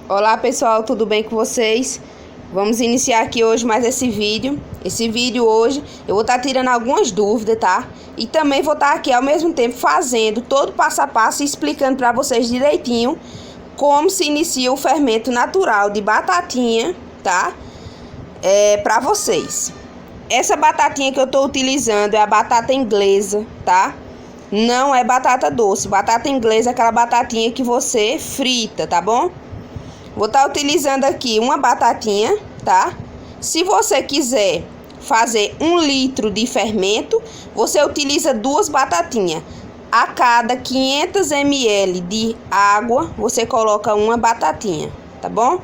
Olá pessoal, tudo bem com vocês? Vamos iniciar aqui hoje mais esse vídeo. Esse vídeo hoje eu vou estar tirando algumas dúvidas, tá? E também vou estar aqui ao mesmo tempo fazendo todo o passo a passo e explicando para vocês direitinho como se inicia o fermento natural de batatinha, tá? Para vocês. Essa batatinha que eu tô utilizando é a batata inglesa, tá? Não é batata doce. Batata inglesa é aquela batatinha que você frita, tá bom? Vou estar utilizando aqui uma batatinha, tá? Se você quiser fazer 1 litro de fermento, você utiliza 2 batatinhas. A cada 500 ml de água, você coloca uma batatinha, tá bom?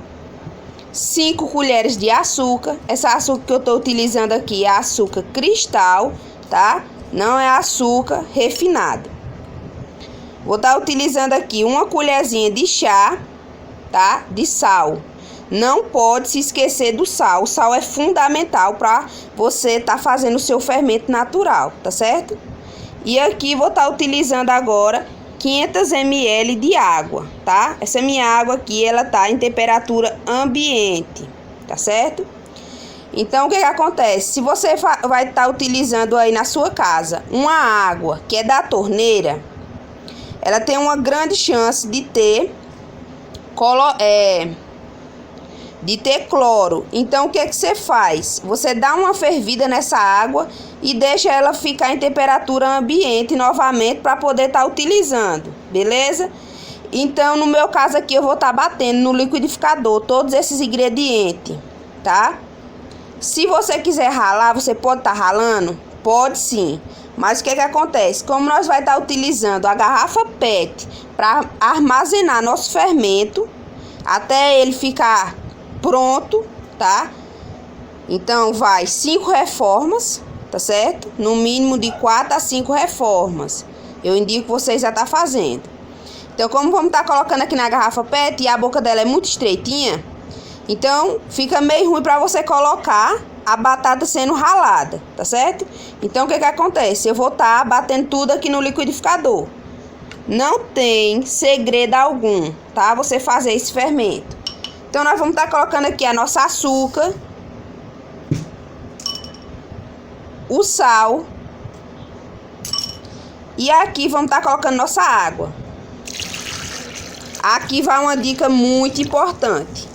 5 colheres de açúcar. Essa açúcar que eu tô utilizando aqui é açúcar cristal, tá? Não é açúcar refinado. Vou estar utilizando aqui uma colherzinha de chá, tá? De sal. Não pode se esquecer do sal. O sal é fundamental para você estar fazendo o seu fermento natural, tá certo? E aqui vou estar utilizando agora 500 ml de água, tá? Essa minha água aqui, ela tá em temperatura ambiente, tá certo? Então, o que acontece? Se você vai estar utilizando aí na sua casa uma água que é da torneira, ela tem uma grande chance de ter cloro. Então, o que você faz? Você dá uma fervida nessa água e deixa ela ficar em temperatura ambiente novamente para poder estar utilizando, beleza? Então, no meu caso aqui, eu vou estar batendo no liquidificador todos esses ingredientes, tá? Se você quiser ralar, você pode estar ralando? Pode sim. Mas o que acontece? Como nós vai estar utilizando a garrafa PET para armazenar nosso fermento até ele ficar pronto, tá? Então vai 5 reformas, tá certo? No mínimo de 4 a 5 reformas. Eu indico que vocês já tá fazendo. Então, como vamos estar colocando aqui na garrafa PET e a boca dela é muito estreitinha, então fica meio ruim para você colocar a batata sendo ralada, tá certo? Então, o que acontece? Eu vou estar batendo tudo aqui no liquidificador. Não tem segredo algum, tá? Você fazer esse fermento. Então, nós vamos estar colocando aqui a nossa açúcar, o sal, e aqui vamos estar colocando nossa água. Aqui vai uma dica muito importante.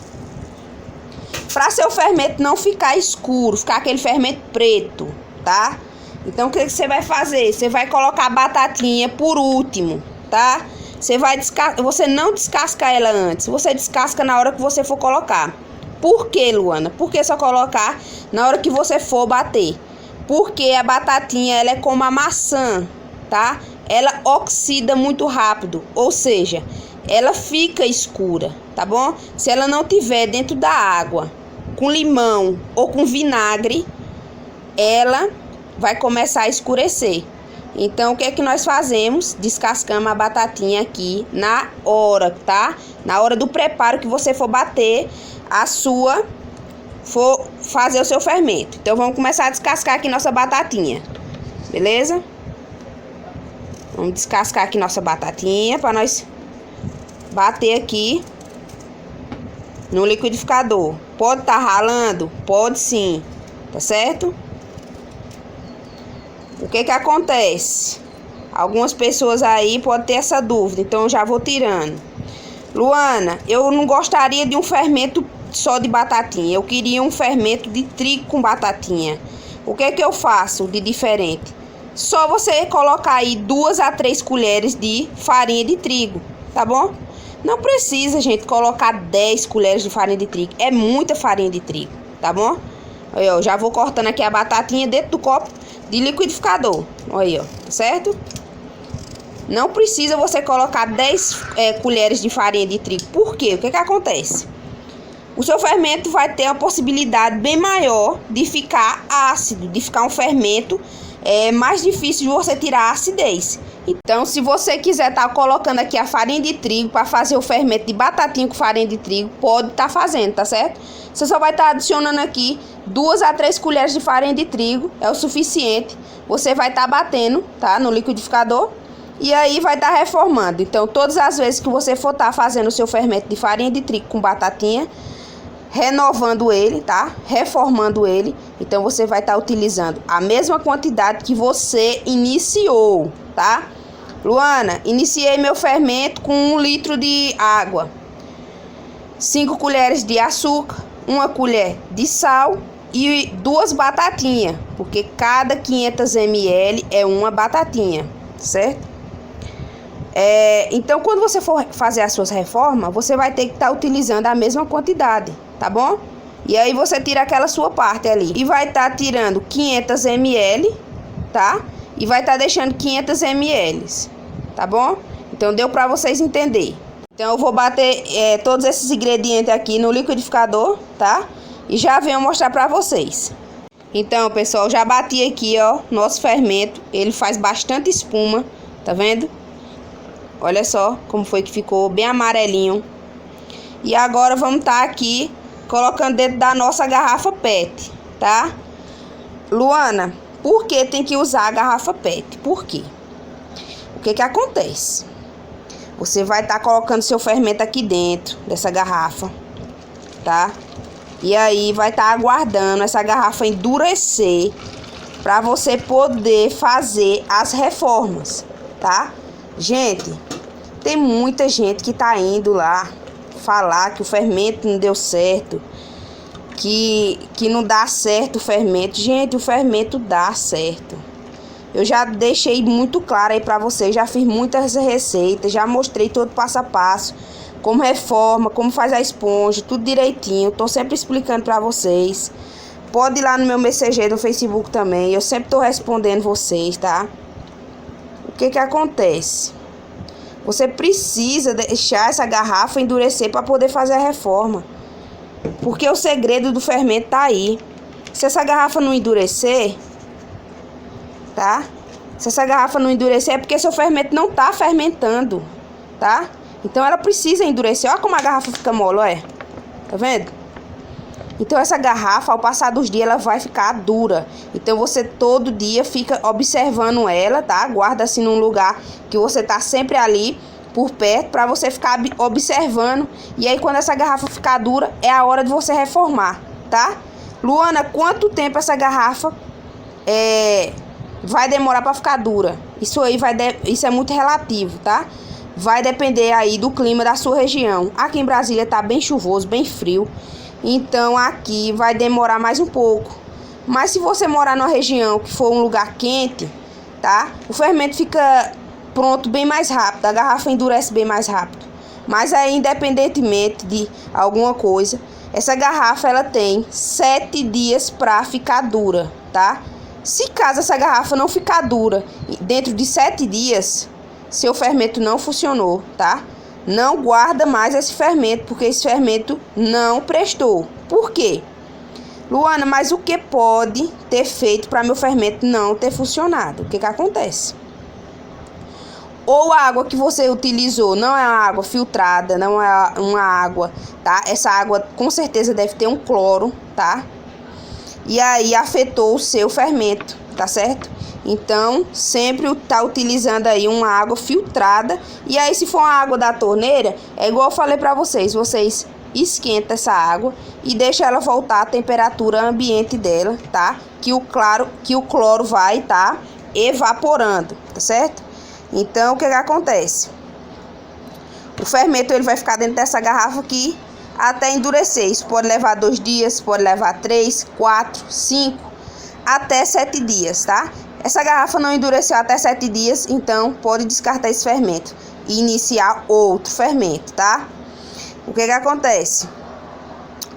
Para seu fermento não ficar escuro, ficar aquele fermento preto, tá? Então, o que você vai fazer? Você vai colocar a batatinha por último, tá? Você não descasca ela antes, você descasca na hora que você for colocar. Por que, Luana? Por que só colocar na hora que você for bater? Porque a batatinha, ela é como a maçã, tá? Ela oxida muito rápido, ou seja, ela fica escura, tá bom? Se ela não tiver dentro da água, com limão ou com vinagre, ela vai começar a escurecer. Então, o que é que nós fazemos? Descascamos a batatinha aqui na hora, tá? Na hora do preparo que você for bater for fazer o seu fermento. Então, vamos começar a descascar aqui nossa batatinha, beleza? Vamos descascar aqui nossa batatinha para nós bater aqui no liquidificador. Pode estar ralando? Pode sim, tá certo? O que acontece? Algumas pessoas aí podem ter essa dúvida, então eu já vou tirando. Luana, eu não gostaria de um fermento só de batatinha, eu queria um fermento de trigo com batatinha. O que eu faço de diferente? Só você colocar aí 2 a 3 colheres de farinha de trigo, tá bom? Não precisa, gente, colocar 10 colheres de farinha de trigo. É muita farinha de trigo, tá bom? Aí, ó, já vou cortando aqui a batatinha dentro do copo de liquidificador. Aí, ó, tá certo? Não precisa você colocar 10 colheres de farinha de trigo. Por quê? O que acontece? O seu fermento vai ter uma possibilidade bem maior de ficar ácido, de ficar um fermento mais difícil de você tirar a acidez. Então, se você quiser estar colocando aqui a farinha de trigo para fazer o fermento de batatinha com farinha de trigo, pode estar fazendo, tá certo? Você só vai estar adicionando aqui 2 a 3 colheres de farinha de trigo, é o suficiente. Você vai estar batendo, tá? No liquidificador. E aí vai estar reformando. Então, todas as vezes que você for estar fazendo o seu fermento de farinha de trigo com batatinha, renovando ele, tá? Reformando ele. Então, você vai estar utilizando a mesma quantidade que você iniciou, tá? Luana, iniciei meu fermento com 1 litro de água, 5 colheres de açúcar, 1 colher de sal e 2 batatinhas, porque cada 500 ml é uma batatinha, certo? Então, quando você for fazer as suas reformas, você vai ter que estar utilizando a mesma quantidade, tá bom? E aí você tira aquela sua parte ali e vai estar tirando 500 ml, tá? E vai estar deixando 500 ml, tá bom? Então, deu pra vocês entenderem. Então, eu vou bater todos esses ingredientes aqui no liquidificador, tá? E já venho mostrar pra vocês. Então, pessoal, já bati aqui, ó, nosso fermento. Ele faz bastante espuma, tá vendo? Olha só como foi que ficou, bem amarelinho. E agora vamos estar aqui colocando dentro da nossa garrafa PET, tá? Luana, por que tem que usar a garrafa PET? Por quê? O que que acontece? Você vai estar colocando seu fermento aqui dentro dessa garrafa, tá? E aí vai estar aguardando essa garrafa endurecer para você poder fazer as reformas, tá? Gente, tem muita gente que tá indo lá falar que o fermento não deu certo, que não dá certo o fermento. Gente, o fermento dá certo. Eu já deixei muito claro aí pra vocês, já fiz muitas receitas, já mostrei todo passo a passo, como reforma, como faz a esponja, tudo direitinho. Tô sempre explicando pra vocês. Pode ir lá no meu MCG do Facebook também, eu sempre tô respondendo vocês, tá? O que que acontece? Você precisa deixar essa garrafa endurecer para poder fazer a reforma. Porque o segredo do fermento tá aí. Se essa garrafa não endurecer, tá? Se essa garrafa não endurecer é porque seu fermento não tá fermentando, tá? Então ela precisa endurecer. Olha como a garrafa fica mole, olha. Tá vendo? Então essa garrafa, ao passar dos dias, ela vai ficar dura. Então você todo dia fica observando ela, tá? Guarda assim num lugar que você tá sempre ali por perto, para você ficar observando. E aí quando essa garrafa ficar dura, é a hora de você reformar, tá? Luana, quanto tempo essa garrafa vai demorar para ficar dura? Isso aí isso é muito relativo, tá? Vai depender aí do clima da sua região. Aqui em Brasília tá bem chuvoso, bem frio. Então aqui vai demorar mais um pouco. Mas se você morar numa região que for um lugar quente, tá? O fermento fica pronto bem mais rápido. A garrafa endurece bem mais rápido. Mas aí, independentemente de alguma coisa, essa garrafa ela tem 7 dias para ficar dura, tá? Se caso essa garrafa não ficar dura dentro de 7 dias, seu fermento não funcionou, tá? Não guarda mais esse fermento, porque esse fermento não prestou. Por quê? Luana, mas o que pode ter feito para meu fermento não ter funcionado? O que que acontece? Ou a água que você utilizou não é uma água filtrada, não é uma água, tá? Essa água com certeza deve ter um cloro, tá? E aí afetou o seu fermento, tá certo? Então, sempre tá utilizando aí uma água filtrada. E aí, se for uma água da torneira, é igual eu falei pra vocês. Vocês esquentam essa água e deixam ela voltar à temperatura ambiente dela, tá? Que o cloro vai tá evaporando, tá certo? Então, o que que acontece? O fermento, ele vai ficar dentro dessa garrafa aqui até endurecer. Isso pode levar 2 dias, pode levar 3, 4, 5, até 7 dias, tá? Essa garrafa não endureceu até 7 dias, então pode descartar esse fermento e iniciar outro fermento, tá? O que que acontece?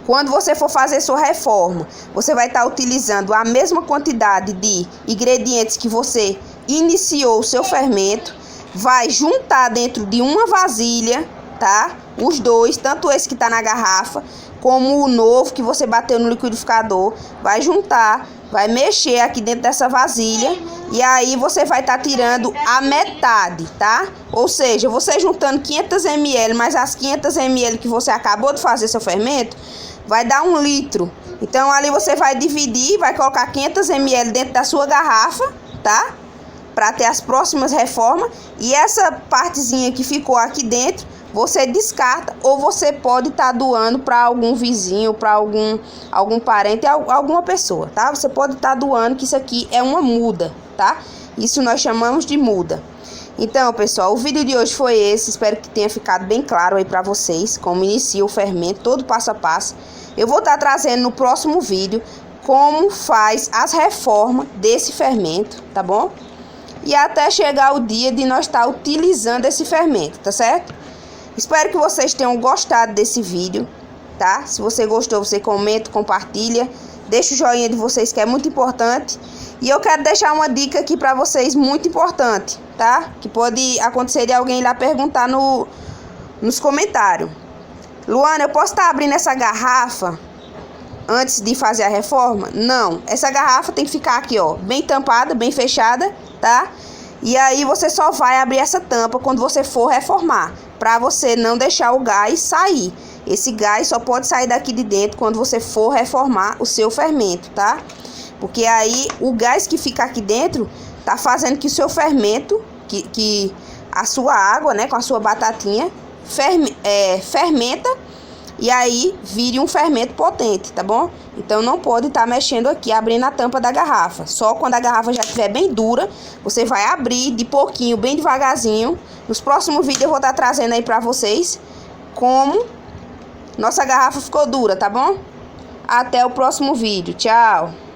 Quando você for fazer sua reforma, você vai estar utilizando a mesma quantidade de ingredientes que você iniciou o seu fermento, vai juntar dentro de uma vasilha, tá? Os dois, tanto esse que tá na garrafa, como o novo que você bateu no liquidificador, vai juntar, vai mexer aqui dentro dessa vasilha e aí você vai estar tirando a metade, tá? Ou seja, você juntando 500 ml mais as 500 ml que você acabou de fazer seu fermento, vai dar 1 litro. Então ali você vai dividir, vai colocar 500 ml dentro da sua garrafa, tá? para ter as próximas reformas. E essa partezinha que ficou aqui dentro, você descarta ou você pode estar doando para algum vizinho, para algum parente, alguma pessoa, tá? Você pode estar doando, que isso aqui é uma muda, tá? Isso nós chamamos de muda. Então, pessoal, o vídeo de hoje foi esse. Espero que tenha ficado bem claro aí para vocês como inicia o fermento, todo passo a passo. Eu vou estar trazendo no próximo vídeo como faz as reformas desse fermento, tá bom? E até chegar o dia de nós estar utilizando esse fermento, tá certo? Espero que vocês tenham gostado desse vídeo, tá? Se você gostou, você comenta, compartilha, deixa o joinha de vocês que é muito importante. E eu quero deixar uma dica aqui para vocês muito importante, tá? Que pode acontecer de alguém lá perguntar nos comentários. Luana, eu posso estar abrindo essa garrafa antes de fazer a reforma? Não, essa garrafa tem que ficar aqui, ó, bem tampada, bem fechada, tá? E aí você só vai abrir essa tampa quando você for reformar, para você não deixar o gás sair. Esse gás só pode sair daqui de dentro quando você for reformar o seu fermento, tá? Porque aí o gás que fica aqui dentro tá fazendo que o seu fermento, que a sua água, né, com a sua batatinha, fermenta e aí vire um fermento potente, tá bom? Então não pode estar mexendo aqui, abrindo a tampa da garrafa. Só quando a garrafa já estiver bem dura, você vai abrir de pouquinho, bem devagarzinho. Nos próximos vídeos eu vou estar trazendo aí pra vocês como nossa garrafa ficou dura, tá bom? Até o próximo vídeo. Tchau!